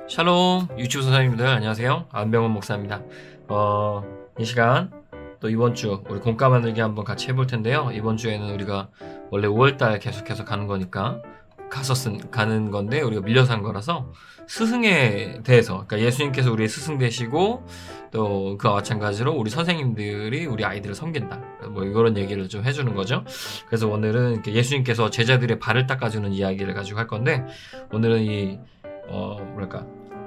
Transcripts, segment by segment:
샬롬 유튜브 선생님들 안녕하세요. 안병원 목사입니다. 이 시간 또 이번 주 우리 공과 만들기 한번 같이 해볼 텐데요. 이번 주에는 우리가 원래 5월달 계속해서 가는 거니까 가는 건데 우리가 밀려서 한 거라서 스승에 대해서, 그러니까 예수님께서 우리의 스승 되시고 또 그와 마찬가지로 우리 선생님들이 우리 아이들을 섬긴다, 뭐 이런 얘기를 좀 해주는 거죠. 그래서 오늘은 예수님께서 제자들의 발을 닦아주는 이야기를 가지고 할 건데, 오늘은 이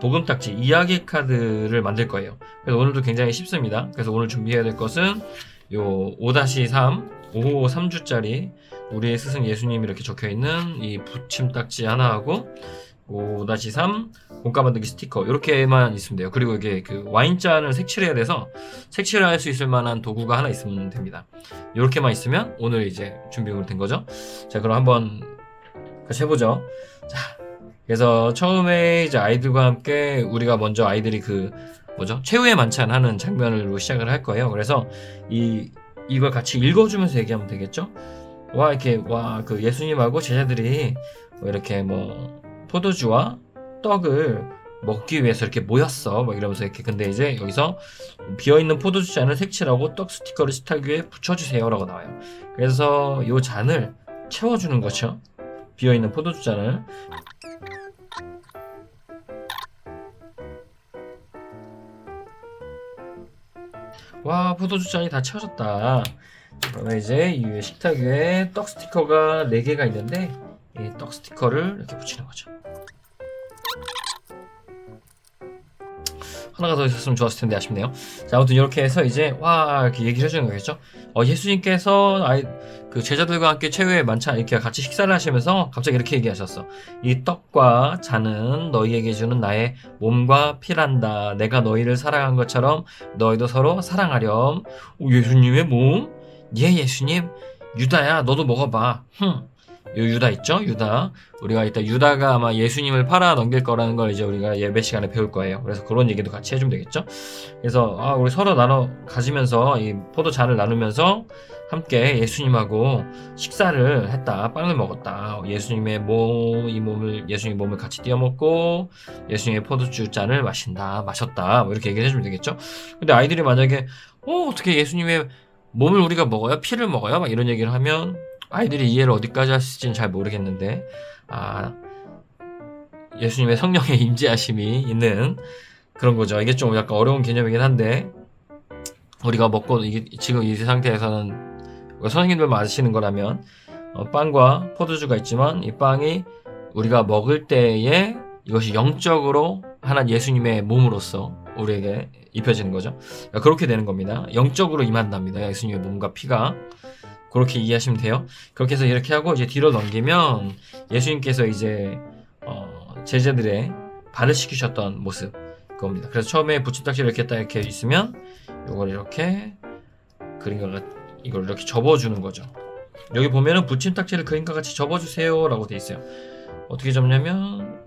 보금딱지 이야기 카드를 만들 거예요. 그래서 오늘도 굉장히 쉽습니다. 그래서 오늘 준비해야 될 것은 요 5-3 5-3주짜리 우리의 스승 예수님이 이렇게 적혀있는 이 붙임딱지 하나하고 5-3 공과 만들기 스티커, 이렇게만 있으면 돼요. 그리고 이게 그 와인잔을 색칠해야 돼서 색칠을 할 수 있을 만한 도구가 하나 있으면 됩니다. 이렇게만 있으면 오늘 이제 준비가 된 거죠. 자, 그럼 한번 같이 해보죠. 자, 그래서 처음에 이제 아이들과 함께 우리가 먼저 아이들이 최후의 만찬 하는 장면으로 시작을 할 거예요. 그래서 이걸 같이 읽어주면서 얘기하면 되겠죠? 그 예수님하고 제자들이 이렇게 포도주와 떡을 먹기 위해서 이렇게 모였어. 이러면서 이렇게. 근데 이제 여기서 비어있는 포도주 잔을 색칠하고 떡 스티커를 식탁 위에 붙여주세요. 라고 나와요. 그래서 이 잔을 채워주는 거죠. 비어있는 포도주 잔을. 와, 포도주 잔이 다 채워졌다. 그러면 이제 이 위에 식탁 위에 떡 스티커가 4개가 있는데 이 떡 스티커를 이렇게 붙이는 거죠. 하나가 더 있었으면 좋았을 텐데 아쉽네요. 자, 아무튼 이렇게 해서 이제 이렇게 얘기를 해주는 거겠죠. 예수님께서 그 제자들과 함께 최후의 만찬 이렇게 같이 식사를 하시면서 갑자기 이렇게 얘기하셨어. 이 떡과 잔은 너희에게 주는 나의 몸과 피란다. 내가 너희를 사랑한 것처럼 너희도 서로 사랑하렴. 예수님의 몸? 예, 예수님. 유다야, 너도 먹어봐. 요 유다 있죠? 유다. 우리가 이따 유다가 아마 예수님을 팔아 넘길 거라는 걸 이제 우리가 예배 시간에 배울 거예요. 그래서 그런 얘기도 같이 해주면 되겠죠? 그래서 우리 서로 나눠 가지면서 이 포도잔을 나누면서 함께 예수님하고 식사를 했다. 빵을 먹었다. 예수님의 예수님 몸을 같이 띄워 먹고 예수님의 포도주 잔을 마셨다. 이렇게 얘기를 해주면 되겠죠? 근데 아이들이 만약에 어떻게 예수님의 몸을 우리가 먹어요? 피를 먹어요? 이런 얘기를 하면 아이들이 이해를 어디까지 하실지는 잘 모르겠는데, 예수님의 성령의 임재하심이 있는 그런 거죠. 이게 좀 약간 어려운 개념이긴 한데, 우리가 먹고 지금 이 상태에서는 선생님들만 아시는 거라면 빵과 포도주가 있지만 이 빵이 우리가 먹을 때에 이것이 영적으로 하나님 예수님의 몸으로서 우리에게 입혀지는 거죠. 그렇게 되는 겁니다. 영적으로 임한답니다. 예수님의 몸과 피가. 그렇게 이해하시면 돼요. 그렇게 해서 이렇게 하고 이제 뒤로 넘기면 예수님께서 이제 제자들의 발을 씻기셨던 모습 그겁니다. 그래서 처음에 붙임딱지를 이렇게 딱 이렇게 있으면 이걸 이렇게 이걸 이렇게 접어주는 거죠. 여기 보면은 붙임딱지를 그림과 같이 접어주세요 라고 돼 있어요. 어떻게 접냐면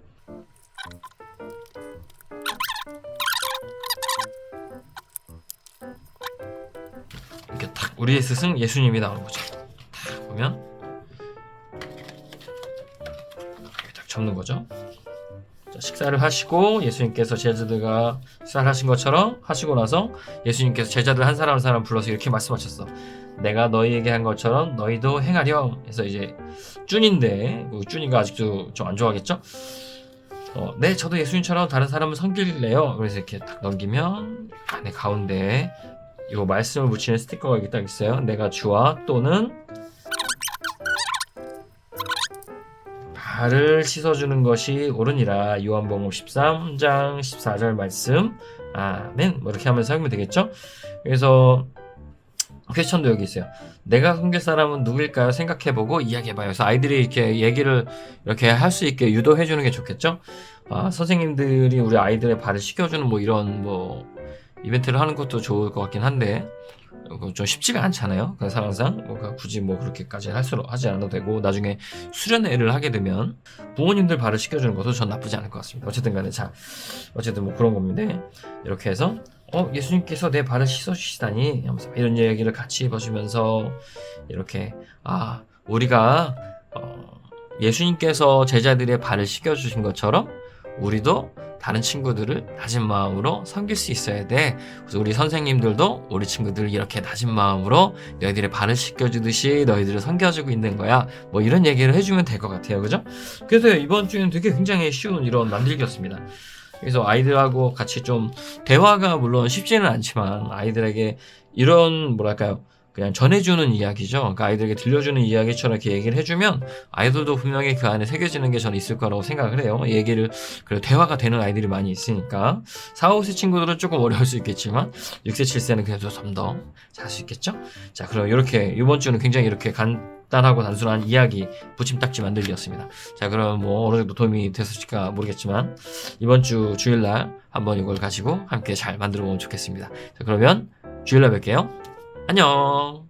이렇게 딱 우리의 스승 예수님이 나오는 거죠. 딱 보면 이렇게 딱 접는 거죠. 자, 식사를 하시고 예수님께서 제자들과 식사를 하신 것처럼 하시고 나서 예수님께서 제자들 한 사람 한 사람 불러서 이렇게 말씀하셨어. 내가 너희에게 한 것처럼 너희도 행하렴. 해서 이제 쭈니인데 쭈니가 아직도 좀 안 좋아하겠죠? 네, 저도 예수님처럼 다른 사람을 섬길래요. 그래서 이렇게 딱 넘기면 안에 가운데 이 말씀을 붙이는 스티커가 여기 딱 있어요. 내가 주와 또는 발을 씻어주는 것이 옳으니라. 요한복음 13장 14절 말씀. 아멘. 이렇게 하면서 하면 되겠죠? 그래서 퀘스천도 여기 있어요. 내가 섬길 사람은 누구일까요? 생각해보고 이야기해봐요. 그래서 아이들이 이렇게 얘기를 이렇게 할 수 있게 유도해주는 게 좋겠죠? 선생님들이 우리 아이들의 발을 씻겨주는 이런 이벤트를 하는 것도 좋을 것 같긴 한데 좀 쉽지가 않잖아요. 그래서 항상 굳이 그렇게까지 하지 않아도 되고, 나중에 수련회를 하게 되면 부모님들 발을 씻겨주는 것도 전 나쁘지 않을 것 같습니다. 어쨌든 간에 어쨌든 그런 겁니다. 이렇게 해서 예수님께서 내 발을 씻어주시다니 하면서 이런 얘기를 같이 해보시면서 이렇게 우리가 예수님께서 제자들의 발을 씻겨주신 것처럼 우리도 다른 친구들을 낮은 마음으로 섬길 수 있어야 돼. 그래서 우리 선생님들도 우리 친구들을 이렇게 낮은 마음으로 너희들의 발을 씻겨주듯이 너희들을 섬겨주고 있는 거야. 뭐 이런 얘기를 해주면 될 것 같아요. 그죠? 그래서 이번 주에는 되게 굉장히 쉬운 이런 만들기였습니다. 그래서 아이들하고 같이 좀 대화가 물론 쉽지는 않지만 아이들에게 이런 뭐랄까요? 그냥 전해주는 이야기죠. 그러니까 아이들에게 들려주는 이야기처럼 이렇게 얘기를 해주면 아이들도 분명히 그 안에 새겨지는 게 저는 있을 거라고 생각을 해요. 얘기를, 그리고 대화가 되는 아이들이 많이 있으니까. 4, 5세 친구들은 조금 어려울 수 있겠지만 6세, 7세는 그래도 좀 더 잘 수 있겠죠? 자, 그럼 이렇게 이번 주는 굉장히 이렇게 간단하고 단순한 이야기 붙임딱지 만들기였습니다. 자, 그럼 뭐 어느 정도 도움이 됐을까 모르겠지만 이번 주 주일날 한번 이걸 가지고 함께 잘 만들어 보면 좋겠습니다. 자, 그러면 주일날 뵐게요. 안녕.